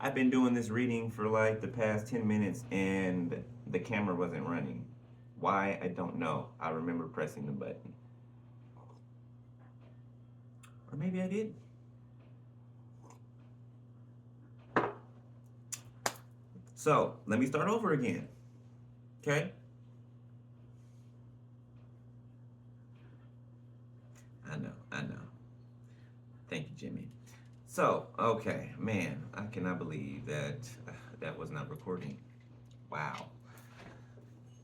I've been doing this reading for like the past 10 minutes and the camera wasn't running. Why? I don't know. I remember pressing the button. Or maybe I did. So, let me start over again. Okay? I know. Thank you, Jimmy. So, okay, man, I cannot believe that that was not recording. Wow.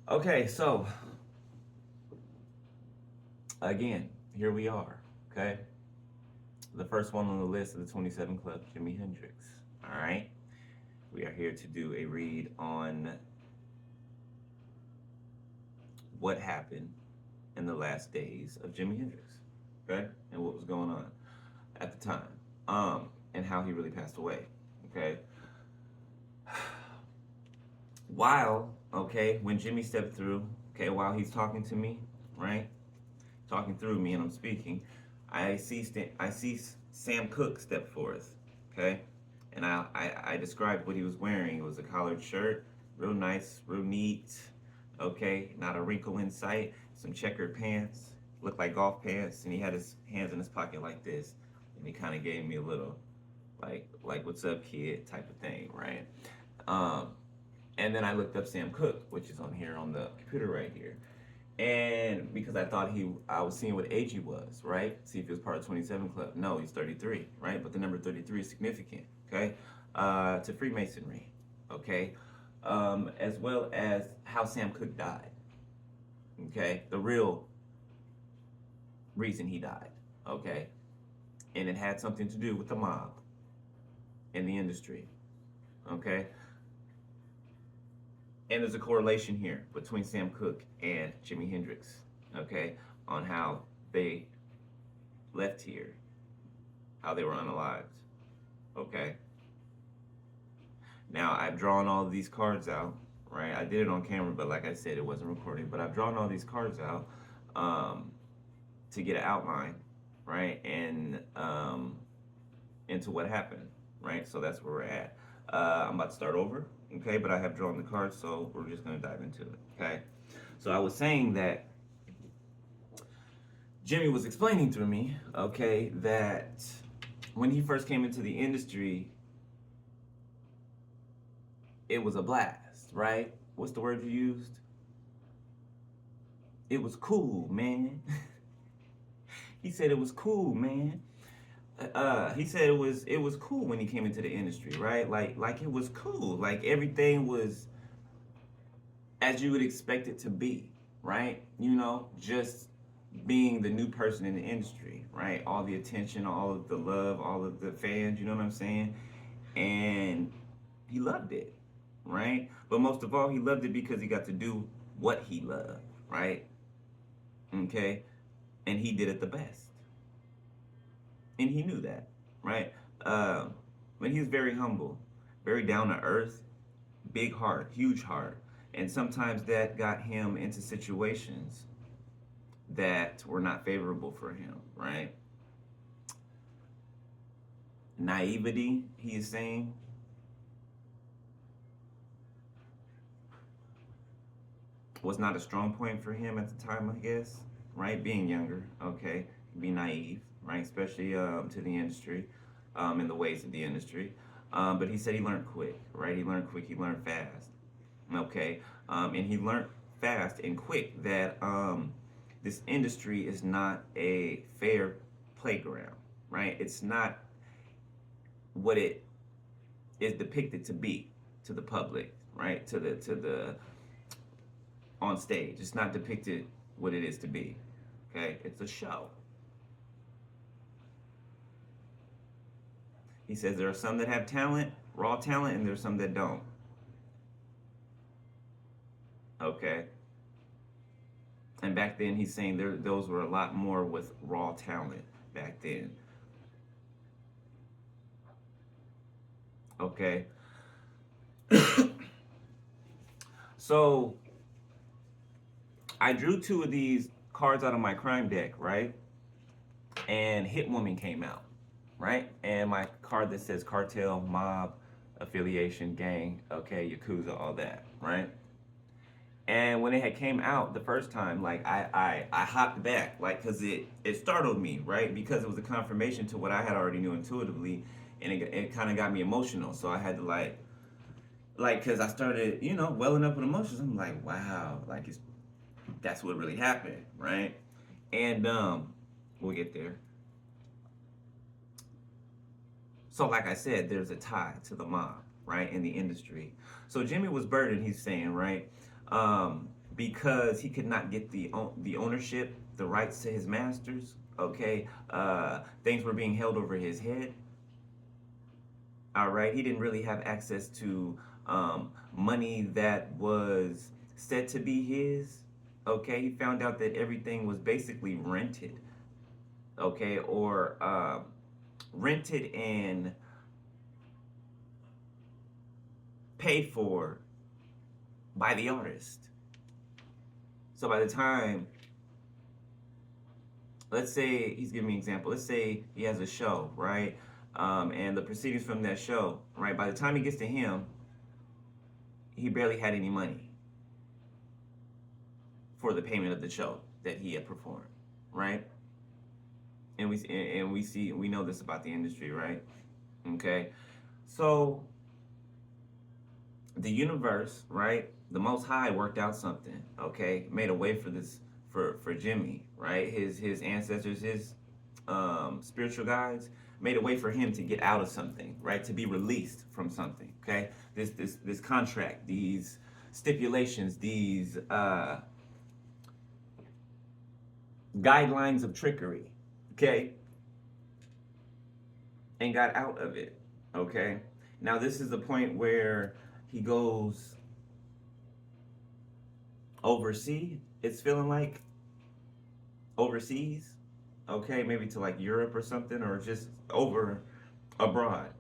Okay, so again, here we are. Okay, the first one on the list of the 27 Club, Jimi Hendrix. All right, we are here to do a read on what happened in the last days of Jimi Hendrix. Okay, and what was going on at the time, and how he really passed away. Okay, while when Jimmy stepped through, while he's talking to me, right, talking through me, and I'm speaking, I see Sam Cooke step forth, okay, and I described what he was wearing. It was a collared shirt, real nice, real neat, okay, not a wrinkle in sight. Some checkered pants, looked like golf pants, and he had his hands in his pocket like this, and he kind of gave me a little like what's up, kid, type of thing, right? Um, and then I looked up Sam Cooke, which is on here on the computer right here. And because I was seeing what age he was, right? See if he was part of 27 Club. No, he's 33, right? But the number 33 is significant, okay? To Freemasonry, okay? As well as how Sam Cooke died, okay? The real reason he died, okay? And it had something to do with the mob in the industry, okay? And there's a correlation here between Sam Cooke and Jimi Hendrix, okay, on how they left here, how they were unalived, okay. Now I've drawn all of these cards out, right? I did it on camera, but like I said, it wasn't recording. But I've drawn all these cards out to get an outline, right, and into what happened, right. So that's where we're at. I'm about to start over, okay, but I have drawn the cards, so we're just going to dive into it, okay. So I was saying that Jimmy was explaining to me, okay, that when he first came into the industry, it was a blast, right? What's the word you used? It was cool, man. He said it was cool, man. He said it was cool when he came into the industry, right? Like it was cool. Like everything was as you would expect it to be, right? Just being the new person in the industry, right? All the attention, all of the love, all of the fans, you know what I'm saying? And he loved it, right? But most of all, he loved it because he got to do what he loved, right? Okay? And he did it the best. And he knew that, right? But he was very humble, very down to earth, big heart, huge heart. And sometimes that got him into situations that were not favorable for him, right? Naivety, he is saying, was not a strong point for him at the time, I guess, right? Being younger, okay, be naive, right? Especially to the industry, in the ways of the industry. But he said he learned quick, right? He learned quick, he learned fast, okay? And he learned fast and quick that this industry is not a fair playground, right? It's not what it is depicted to be to the public, right? To the on stage. It's not depicted what it is to be. Okay? It's a show. He says there are some that have talent, raw talent, and there's some that don't. Okay? And back then he's saying those were a lot more with raw talent back then. Okay? So I drew two of these cards out of my crime deck, right? And Hit Woman came out, right? And my card that says cartel, mob, affiliation, gang, okay, Yakuza, all that, right? And when it had came out the first time, like I hopped back, like, cause it startled me, right? Because it was a confirmation to what I had already knew intuitively, and it kind of got me emotional. So I had to cause I started, welling up with emotions. I'm like, wow, like that's what really happened, right? And we'll get there. So like I said, there's a tie to the mob, right, in the industry. So Jimmy was burdened, he's saying, right, because he could not get the ownership, the rights to his masters. Okay, things were being held over his head. All right, he didn't really have access to money that was said to be his. Okay, he found out that everything was basically rented. Okay, or rented and paid for by the artist. So by the time, let's say he's giving me an example. Let's say he has a show, right? And the proceedings from that show, right? By the time he gets to him, he barely had any money for the payment of the show that he had performed, right? And we know this about the industry, right? Okay, so the universe, right? The Most High worked out something. Okay, made a way for this for Jimmy, right? His ancestors, his spiritual guides made a way for him to get out of something, right? To be released from something. Okay, this contract, these stipulations, these guidelines of trickery. Okay, and got out of it. Okay, now this is the point where he goes overseas. It's feeling like overseas, okay, maybe to like Europe or something, or just over abroad.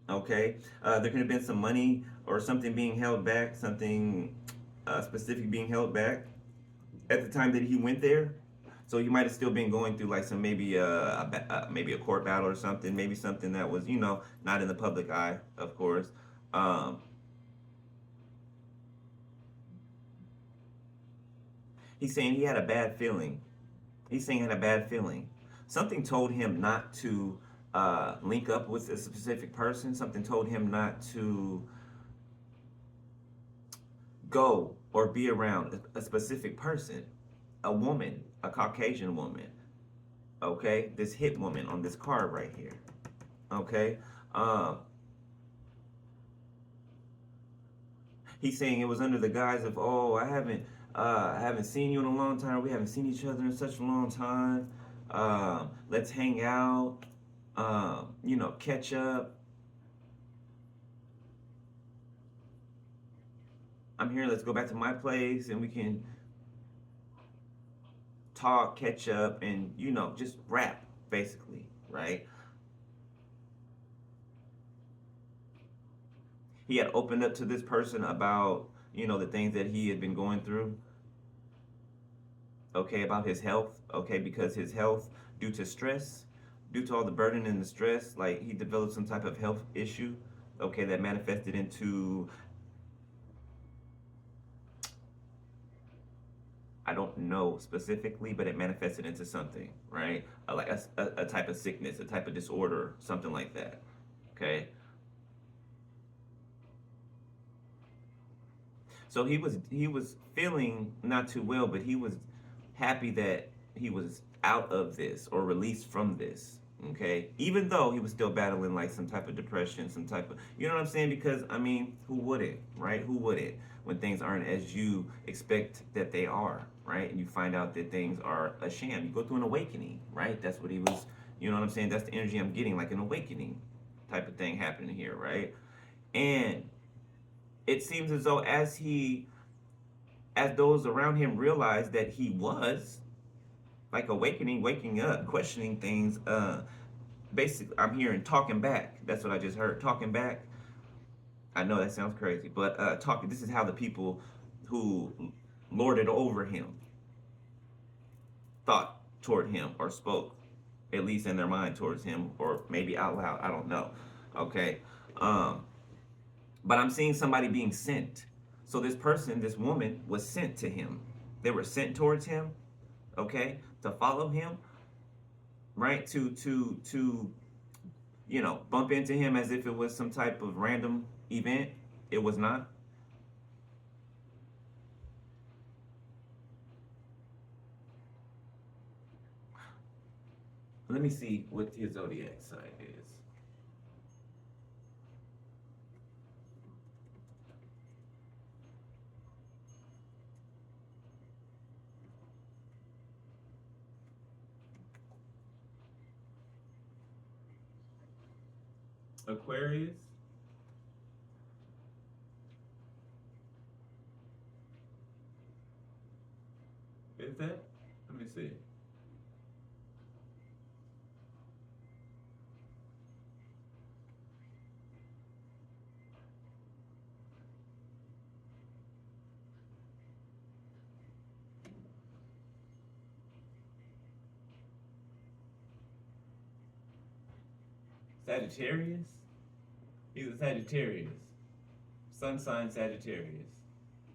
Okay, there could have been some money or something being held back, something specific being held back at the time that he went there. So he might have still been going through like some maybe maybe a court battle or something, maybe something that was not in the public eye, of course. Um, he's saying he had a bad feeling. He's saying he had a bad feeling. Something told him not to link up with a specific person. Something told him not to go or be around a specific person, a woman, a Caucasian woman. Okay, this hit woman on this card right here. Okay, um, he's saying it was under the guise of, oh, I haven't seen you in a long time. We haven't seen each other in such a long time. Let's hang out. Catch up. I'm here. Let's go back to my place and we can talk, catch up, and just rap, basically, right? He had opened up to this person about the things that he had been going through, okay, about his health, okay, because his health, due to stress, due to all the burden and the stress, like he developed some type of health issue, okay, that manifested into, I don't know specifically, but it manifested into something, right? Like a type of sickness, a type of disorder, something like that, okay? So he was feeling not too well, but he was happy that he was out of this or released from this. Okay, even though he was still battling like some type of depression, some type of, what I'm saying? Because I mean, who wouldn't, right? Who wouldn't when things aren't as you expect that they are, right? And you find out that things are a sham. You go through an awakening, right? That's what he was. You know what I'm saying? That's the energy I'm getting, like an awakening type of thing happening here, right? And it seems as though as those around him realized that he was like awakening, waking up, questioning things. Basically, I'm hearing talking back. That's what I just heard. Talking back. I know that sounds crazy, but talking. This is how the people who lorded over him thought toward him or spoke. at least in their mind towards him, or maybe out loud. I don't know. Okay. Um, but I'm seeing somebody being sent. So this person, this woman, was sent to him. They were sent towards him, okay, to follow him, right? To bump into him as if it was some type of random event. It was not. Let me see what his zodiac sign is. Aquarius. Is that? Let me see. Sagittarius? He's a Sagittarius. Sun sign Sagittarius.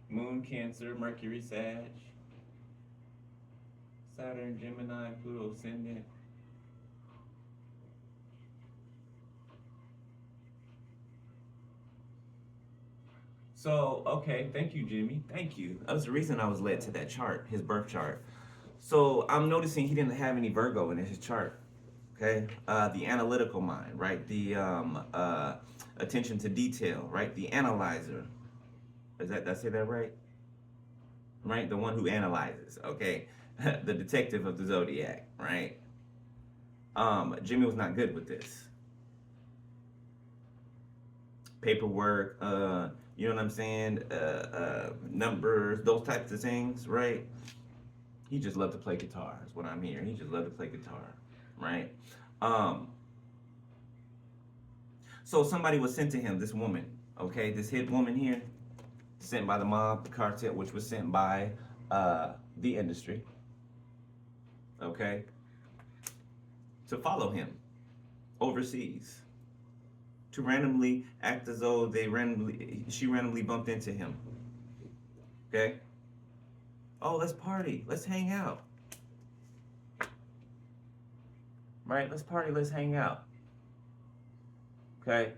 Moon Cancer, Mercury Sag, Saturn Gemini, Pluto Ascendant. So, okay, thank you, Jimmy. Thank you. That was the reason I was led to that chart, his birth chart. So I'm noticing he didn't have any Virgo in his chart. Okay, the analytical mind, right? The attention to detail, right? The analyzer. Is that, did I say that right? Right, the one who analyzes. Okay, the detective of the zodiac, right? Jimmy was not good with this paperwork. You know what I'm saying? Numbers, those types of things, right? He just loved to play guitar. Is what I'm hearing. He just loved to play guitar, right? Um, so somebody was sent to him. This woman, okay, this hit woman here, sent by the mob, the cartel, which was sent by the industry, okay, to follow him overseas, to randomly act as though she randomly bumped into him, okay. Oh, let's party, let's hang out, right? Let's party, let's hang out, okay.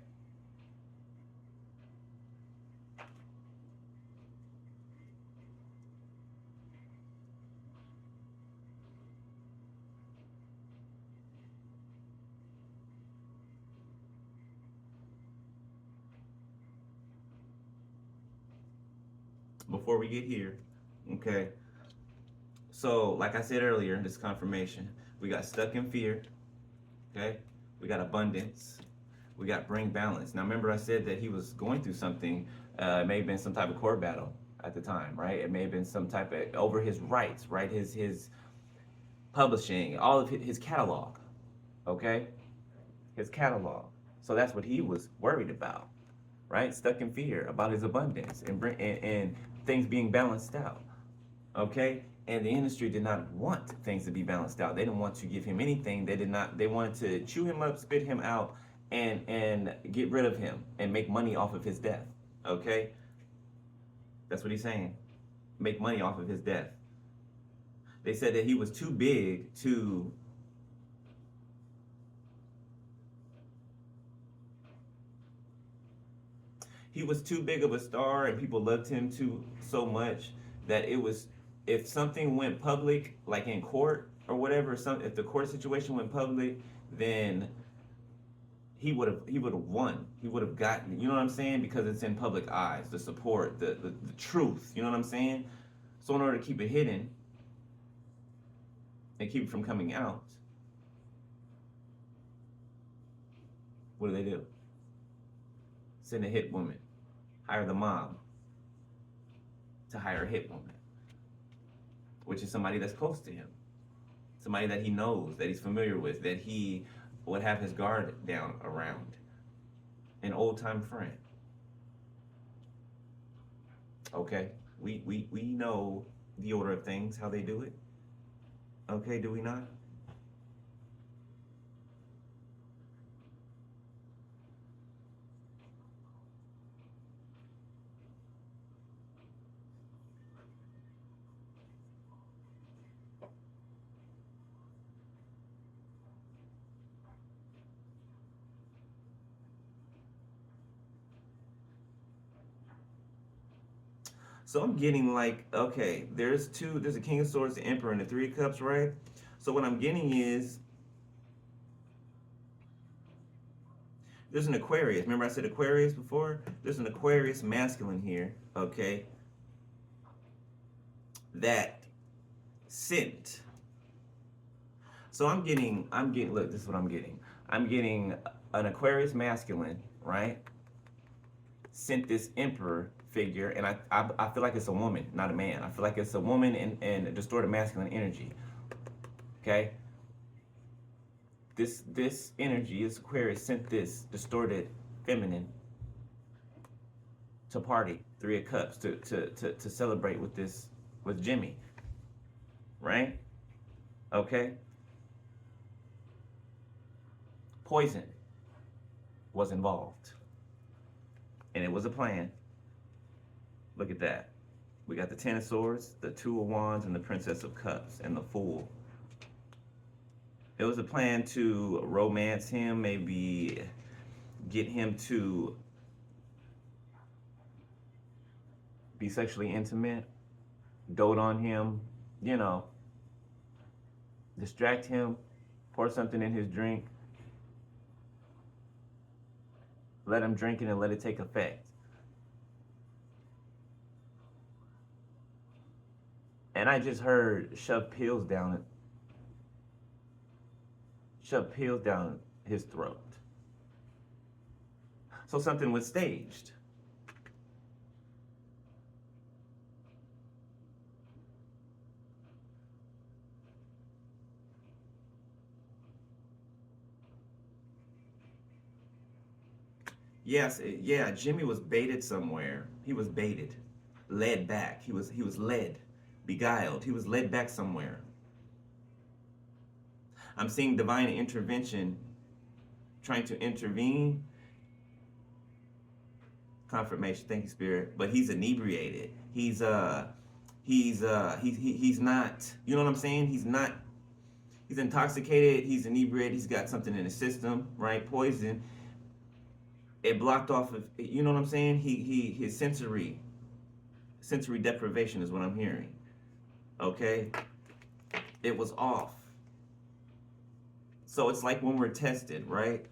Before we get here, okay. So, like I said earlier, this confirmation, we got stuck in fear, okay? We got abundance. We got bring balance. Now, remember I said that he was going through something. It may have been some type of court battle at the time, right? It may have been some type of over his rights, right? His publishing, all of his catalog, okay? His catalog. So that's what he was worried about, right? Stuck in fear about his abundance and things being balanced out, okay? And the industry did not want things to be balanced out. They didn't want to give him anything. They did not. They wanted to chew him up, spit him out, and get rid of him and make money off of his death. Okay, that's what he's saying. Make money off of his death. They said that he was too big to. He was too big of a star, and people loved him too so much that it was. If something went public, like in court or whatever, if the court situation went public, then he would have won. He would have gotten, you know what I'm saying? Because it's in public eyes, the support, the truth, you know what I'm saying? So in order to keep it hidden and keep it from coming out, what do? Send a hit woman, hire the mob to hire a hit woman, which is somebody that's close to him, somebody that he knows, that he's familiar with, that he would have his guard down around, an old time friend. Okay, we know the order of things, how they do it. Okay, do we not? So I'm getting like, okay, there's a King of Swords, the Emperor, and the Three of Cups, right? So what I'm getting is there's an Aquarius. Remember I said Aquarius before? There's an Aquarius masculine here, okay, that sent. So I'm getting, look, this is what I'm getting. I'm getting an Aquarius masculine, right? Sent this emperor figure, and I feel like it's a woman, not a man. I feel like it's a woman and distorted masculine energy. Okay? This energy, this Aquarius sent this distorted feminine to party, Three of Cups, to celebrate with Jimi, right? Okay? Poison was involved. And it was a plan. Look at that. We got the Ten of Swords, the Two of Wands, and the Princess of Cups, and the Fool. It was a plan to romance him, maybe get him to be sexually intimate, dote on him, you know, distract him, pour something in his drink, let him drink it and let it take effect. And I just heard shove pills down his throat. So something was staged. Yes, yeah, Jimi was baited somewhere. He was baited, led back. He was led, beguiled. He was led back somewhere. I'm seeing divine intervention trying to intervene. Confirmation, thank you, Spirit. But he's inebriated. He's not, you know what I'm saying? He's intoxicated, he's inebriated, he's got something in his system, right? Poison. It blocked off of, you know what I'm saying? His sensory deprivation is what I'm hearing. Okay? It was off. So it's like when we're tested, right?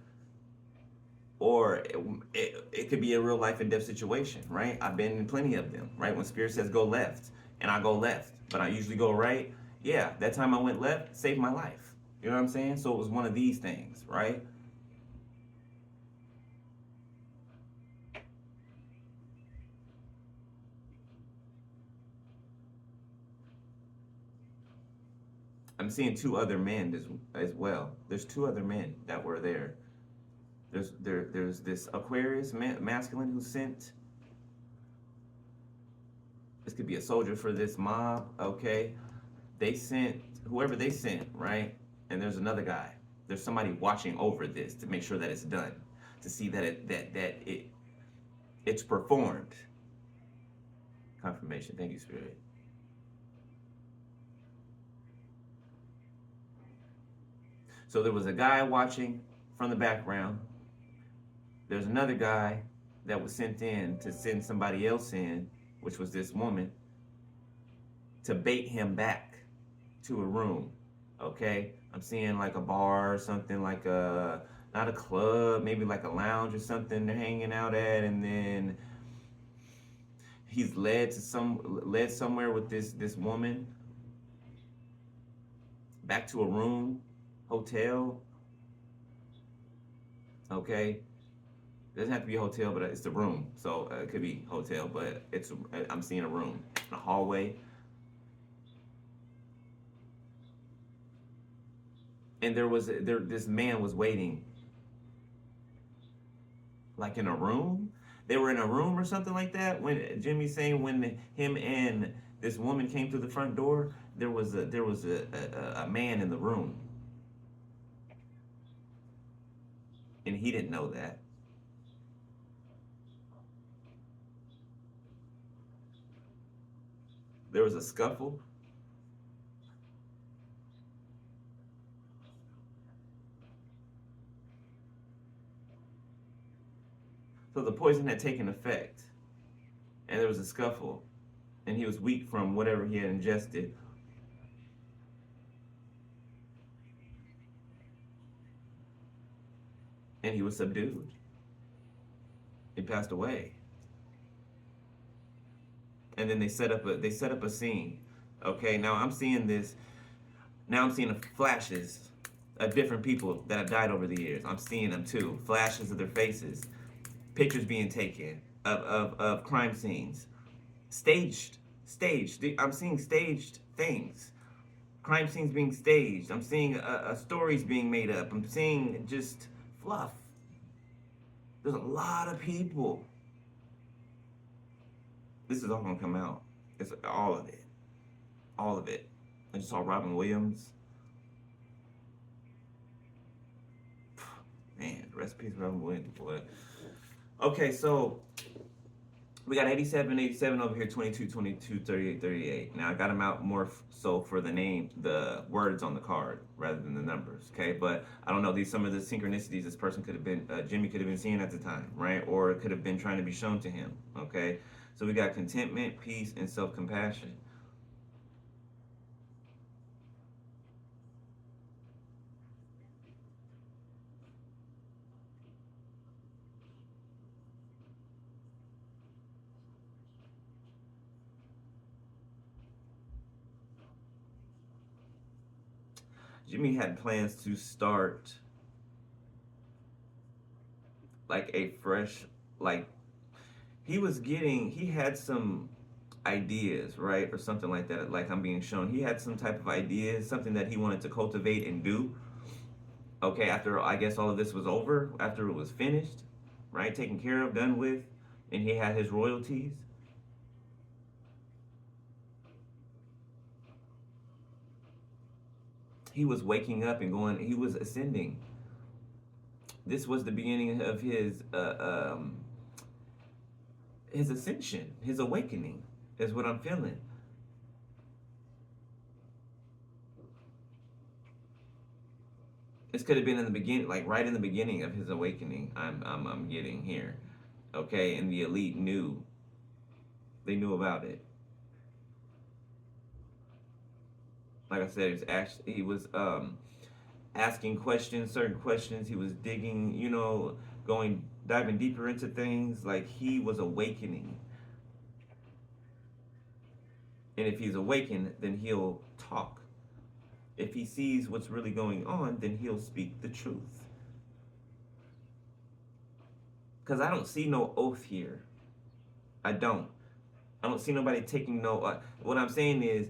Or it could be a real life and death situation, right? I've been in plenty of them, right? When Spirit says go left, and I go left, but I usually go right. Yeah, that time I went left, saved my life. You know what I'm saying? So it was one of these things, right? I'm seeing two other men as well. There's two other men that were there. There's this Aquarius masculine who sent. This could be a soldier for this mob. Okay, they sent whoever they sent, right? And there's another guy. There's somebody watching over this to make sure that it's done, to see that it's performed. Confirmation. Thank you, Spirit. So there was a guy watching from the background. There's another guy that was sent in to send somebody else in, which was this woman, to bait him back to a room. Okay? I'm seeing like a bar or something, like not a club, maybe like a lounge or something they're hanging out at, and then he's led somewhere with this woman back to a room, hotel. Okay? It doesn't have to be a hotel, but it's the room. So it could be hotel, but I'm seeing a room, a hallway. And this man was waiting, like in a room. They were in a room or something like that. When Jimmy's saying when him and this woman came through the front door, there was a man in the room, and he didn't know that. There was a scuffle. So the poison had taken effect, and there was a scuffle. and he was weak from whatever he had ingested. And he was subdued. He passed away. And then they set up a scene. Okay, now I'm seeing this. Now I'm seeing flashes of different people that have died over the years. I'm seeing them too. Flashes of their faces, pictures being taken of crime scenes, staged. I'm seeing staged things. Crime scenes being staged. I'm seeing stories being made up. I'm seeing just fluff. There's a lot of people. This is all gonna come out. It's all of it. All of it. I just saw Robin Williams. Man, rest in peace, Robin Williams, boy. Okay, so we got 87 over here, 22, 22, 38, 38. Now I got them out more so for the words on the card rather than the numbers, okay? But I don't know, some of the synchronicities this person could have been, Jimmy could have been seeing at the time, right? Or it could have been trying to be shown to him, okay? So we got contentment, peace, and self-compassion. Jimmy had plans to start like a fresh, like he had some ideas, right? Or something like that, like I'm being shown. He had some type of ideas, something that he wanted to cultivate and do. Okay, after I guess all of this was over, after it was finished, right? Taken care of, done with, and he had his royalties. He was waking up and going, he was ascending. This was the beginning of his ascension, his awakening, is what I'm feeling. This could have been in the beginning, like right in the beginning of his awakening. I'm getting here, okay. And the elite knew, they knew about it. Like I said, he was asking questions, certain questions. He was digging, diving deeper into things. Like he was awakening. And if he's awakened, then he'll talk. If he sees what's really going on, then he'll speak the truth. Because I don't see no oath here. I don't. I don't see nobody taking no. What I'm saying is,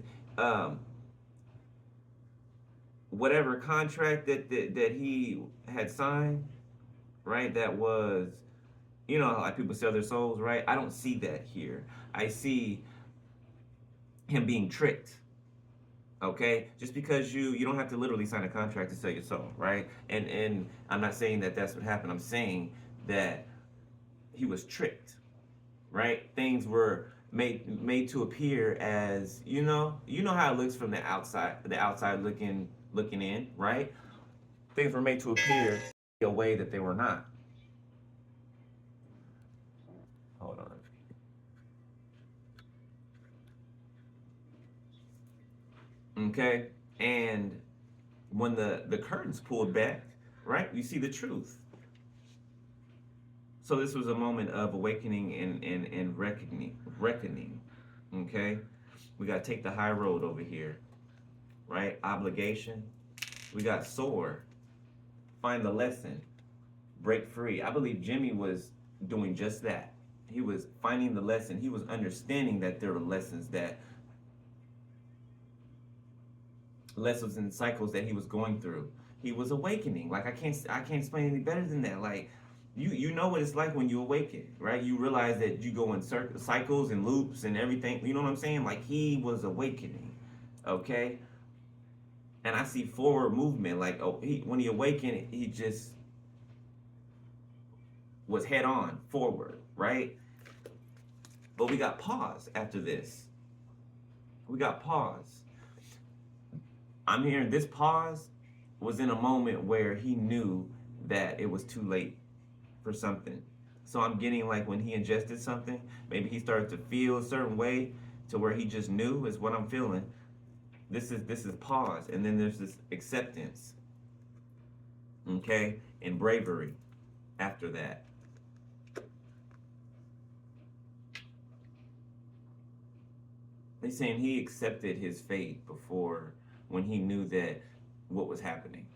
whatever contract that he had signed, right? That was, like people sell their souls, right? I don't see that here. I see him being tricked. Okay, just because you don't have to literally sign a contract to sell your soul, right? And I'm not saying that that's what happened. I'm saying that he was tricked, right? Things were made to appear as, how it looks from the outside looking in, right? Things were made to appear a way that they were not. Hold on. Okay, and when the curtains pulled back, right, you see the truth. So this was a moment of awakening and reckoning. Okay, we got to take the high road over here, right? Obligation. We got soar. Find the lesson. Break free. I believe Jimmy was doing just that. He was finding the lesson. He was understanding that there were lessons and cycles that he was going through. He was awakening. Like I can't explain any better than that. Like you know what it's like when you awaken, right? You realize that you go in cycles and loops and everything. You know what I'm saying? Like he was awakening, okay? And I see forward movement. Like when he awakened, he just was head on forward, right? But we got pause after this. We got pause. I'm hearing this pause was in a moment where he knew that it was too late for something. So I'm getting like when he ingested something, maybe he started to feel a certain way, to where he just knew is what I'm feeling. This is pause, and then there's this acceptance, okay, and bravery after that. He's saying he accepted his fate before, when he knew that what was happening.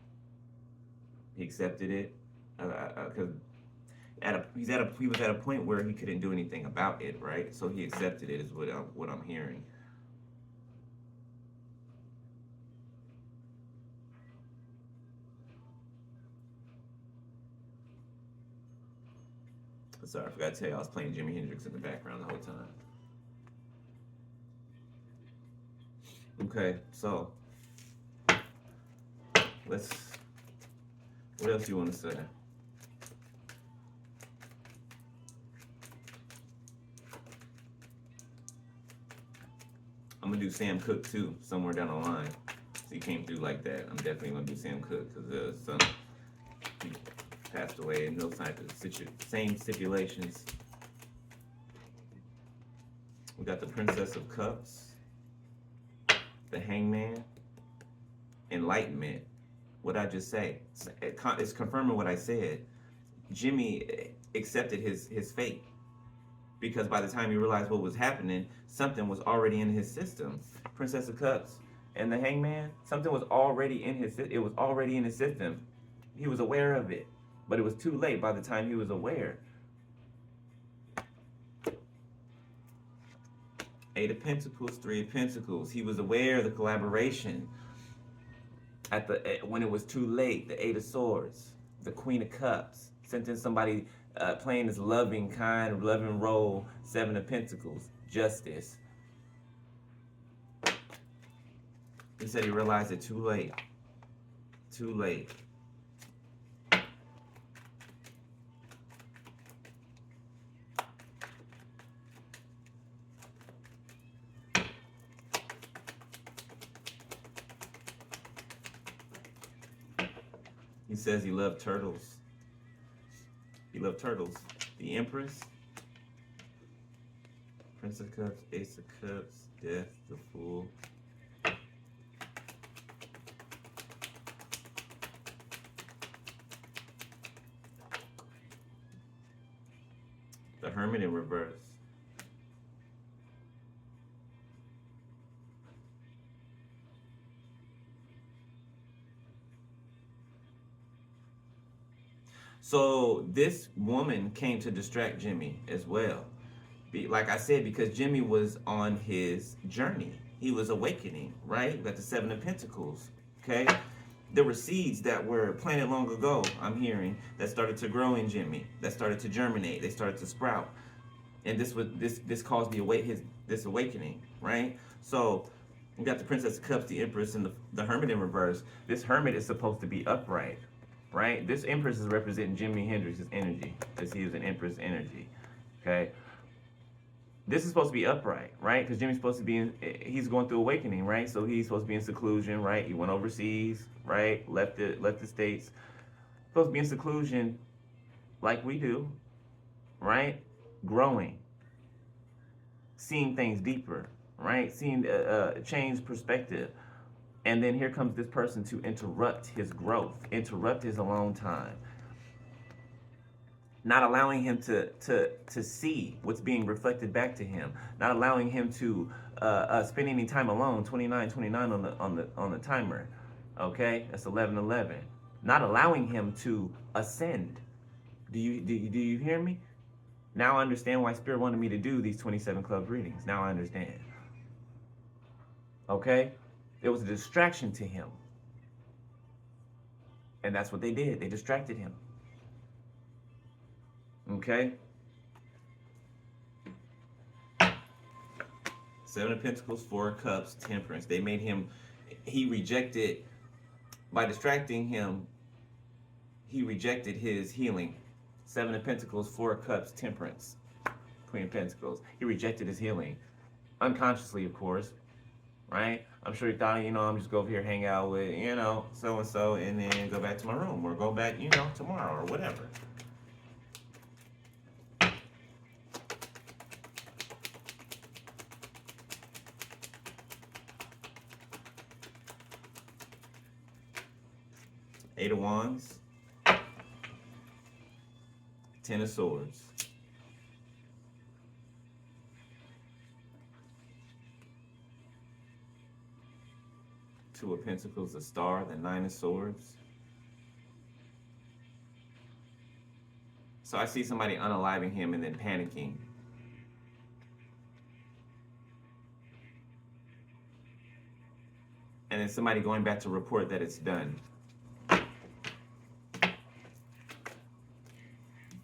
He accepted it because he was at a point where he couldn't do anything about it, right? So he accepted it, is what I'm hearing. Sorry, I forgot to tell you I was playing Jimi Hendrix in the background the whole time. Okay, so let's. What else do you want to say? I'm gonna do Sam Cooke too, somewhere down the line. So he came through like that. I'm definitely gonna do Sam Cooke because he passed away in those type of same stipulations. We got the Princess of Cups, the Hangman, Enlightenment. What I just say? It's confirming what I said. Jimmy accepted his fate because by the time he realized what was happening, something was already in his system. Princess of Cups and the Hangman, something was already in his. It was already in his system. He was aware of it, but it was too late by the time he was aware. Eight of Pentacles, Three of Pentacles. He was aware of the collaboration when it was too late. The Eight of Swords, the Queen of Cups, sent in somebody playing this loving, kind, loving role. Seven of Pentacles, Justice. He said he realized it too late. Too late. He says he loved turtles. He loved turtles. The Empress. Prince of Cups, Ace of Cups, Death, the Fool. The Hermit in reverse. So this woman came to distract Jimmy as well. Like I said, because Jimmy was on his journey. He was awakening, right? We got the Seven of Pentacles, okay? There were seeds that were planted long ago, I'm hearing, that started to grow in Jimmy, that started to germinate, they started to sprout. And this caused this awakening, right? So we got the Princess of Cups, the Empress, and the Hermit in reverse. This Hermit is supposed to be upright, right? This Empress is representing Jimi Hendrix's energy, because he was an Empress energy, okay? This is supposed to be upright, right? Because Jimmy's supposed to be he's going through awakening, right? So he's supposed to be in seclusion, right? He went overseas, right? Left the States. Supposed to be in seclusion like we do, right? Growing. Seeing things deeper, right? Seeing change perspective. And then here comes this person to interrupt his growth, interrupt his alone time. Not allowing him to see what's being reflected back to him, not allowing him to spend any time alone. 29 on the timer, okay? That's 11:11. Not allowing him to ascend. Do you hear me? Now I understand why Spirit wanted me to do these 27 club readings. Now I understand. Okay, it was a distraction to him, and that's what they did. They distracted him. Okay. Seven of Pentacles, Four of Cups, Temperance. They made him, he rejected, by distracting him, he rejected his healing. Seven of Pentacles, Four of Cups, Temperance, Queen of Pentacles. He rejected his healing. Unconsciously, of course, right? I'm sure he thought, I'm just go over here, hang out with, so-and-so, and then go back to my room, or go back, tomorrow, or whatever. Eight of Wands, Ten of Swords, Two of Pentacles, the Star, the Nine of Swords. So I see somebody unaliving him and then panicking. And then somebody going back to report that it's done.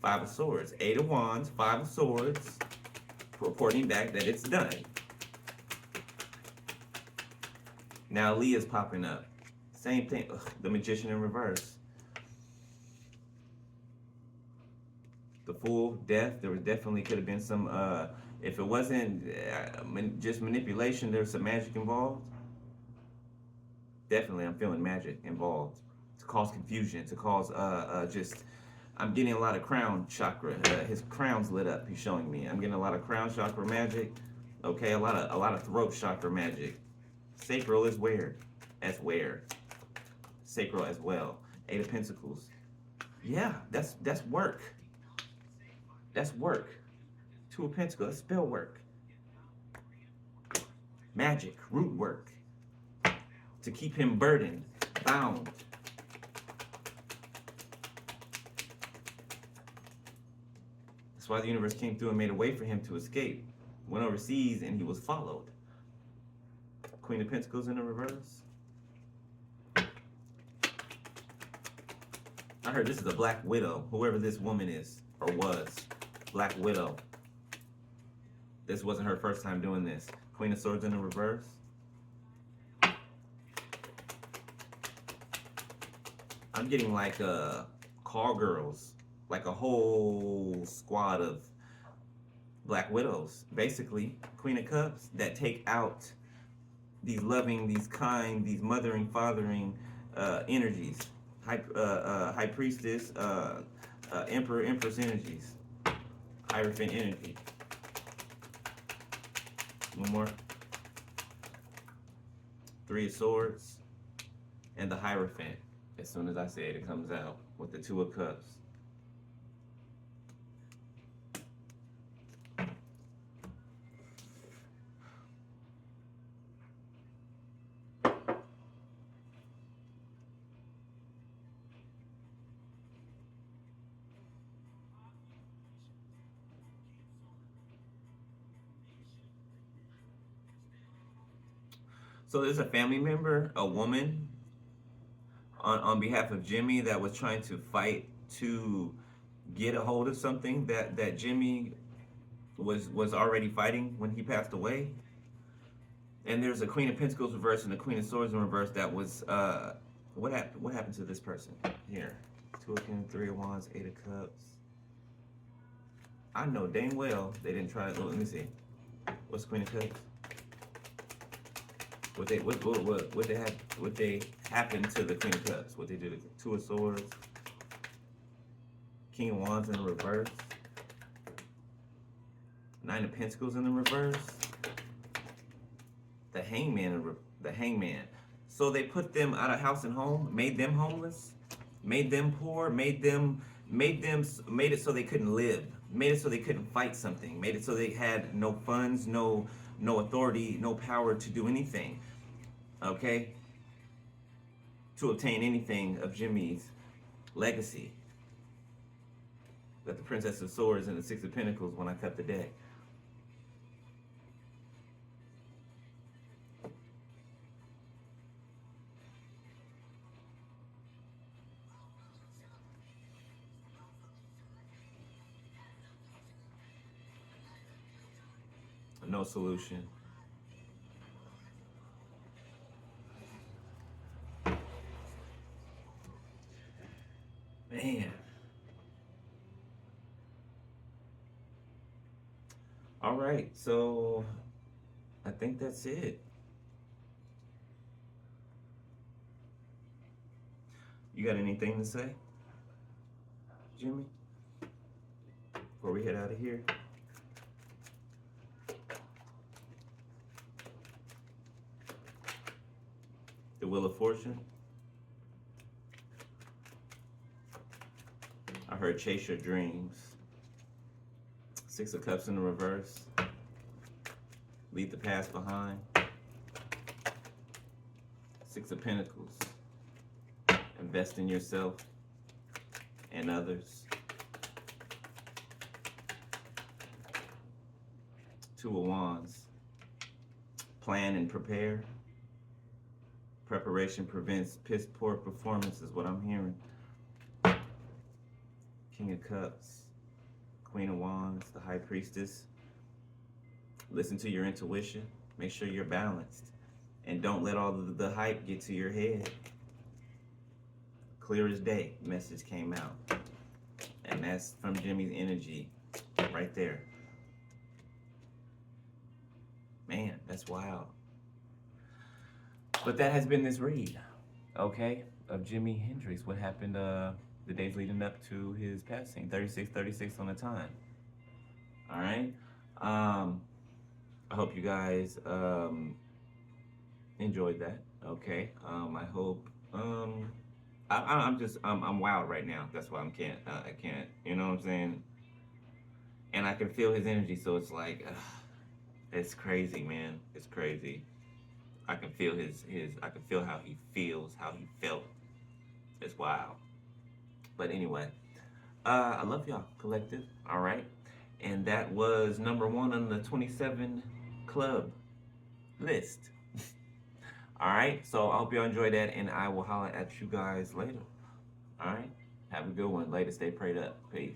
Five of Swords, Eight of Wands, Five of Swords, reporting back that it's done. Now Leah's popping up. Same thing. Ugh, the Magician in reverse. The Fool, Death. There was definitely could have been some, if it wasn't just manipulation, there's some magic involved. Definitely, I'm feeling magic involved. To cause confusion, to cause I'm getting a lot of crown chakra. His crown's lit up, he's showing me. I'm getting a lot of crown chakra magic. Okay, a lot of throat chakra magic. Sacral is where? As where? Sacral as well. Eight of Pentacles. Yeah, that's work. That's work. Two of Pentacles, that's spell work. Magic, root work. To keep him burdened, bound. That's why the universe came through and made a way for him to escape. Went overseas and he was followed. Queen of Pentacles in the reverse. I heard this is a Black Widow, whoever this woman is, or was. Black Widow. This wasn't her first time doing this. Queen of Swords in the reverse. I'm getting like call girls, like a whole squad of Black Widows, basically. Queen of Cups that take out these loving, these kind, these mothering, fathering energies. High Priestess, Emperor, Empress energies. Hierophant energy. One more. Three of Swords and the Hierophant. As soon as I say it, it comes out with the Two of Cups. So there's a family member, a woman, on behalf of Jimmy that was trying to fight to get a hold of something that Jimmy was already fighting when he passed away. And there's a Queen of Pentacles reverse and a Queen of Swords in reverse that was what happened to this person here? Two of Kings, Three of Wands, Eight of Cups. I know dang well they didn't try it. Let me see. What's Queen of Cups? What they happened to the Queen of Cups? What they did? Two of Swords, King of Wands in the reverse, Nine of Pentacles in the reverse, the Hangman, the Hangman. So they put them out of house and home, made them homeless, made them poor, made it so they couldn't live, made it so they couldn't fight something, made it so they had no funds, no authority, no power to do anything, okay? To obtain anything of Jimmy's legacy. Got the Princess of Swords and the Six of Pentacles when I cut the deck. No solution. Man. All right, so I think that's it. You got anything to say, Jimmy, before we head out of here? The Wheel of Fortune. I heard chase your dreams. Six of Cups in the reverse. Leave the past behind. Six of Pentacles. Invest in yourself and others. Two of Wands. Plan and prepare. Preparation prevents piss poor performance is what I'm hearing. King of Cups. Queen of Wands. The High Priestess. Listen to your intuition. Make sure you're balanced. And don't let all the hype get to your head. Clear as day, message came out. And that's from Jimmy's energy right there. Man, that's wild. But that has been this read, okay, of Jimi Hendrix. What happened the days leading up to his passing. 36 on the time. All right. I hope you guys enjoyed that. Okay. I hope. I'm wild right now. That's why I can't. You know what I'm saying? And I can feel his energy, so it's like, it's crazy, man. It's crazy. I can feel I can feel how he feels, how he felt. It's wild. But anyway, I love y'all, collective. All right. And that was number 1 on the 27 club list. All right. So I hope y'all enjoyed that, and I will holler at you guys later. All right. Have a good one. Later. Stay prayed up. Peace.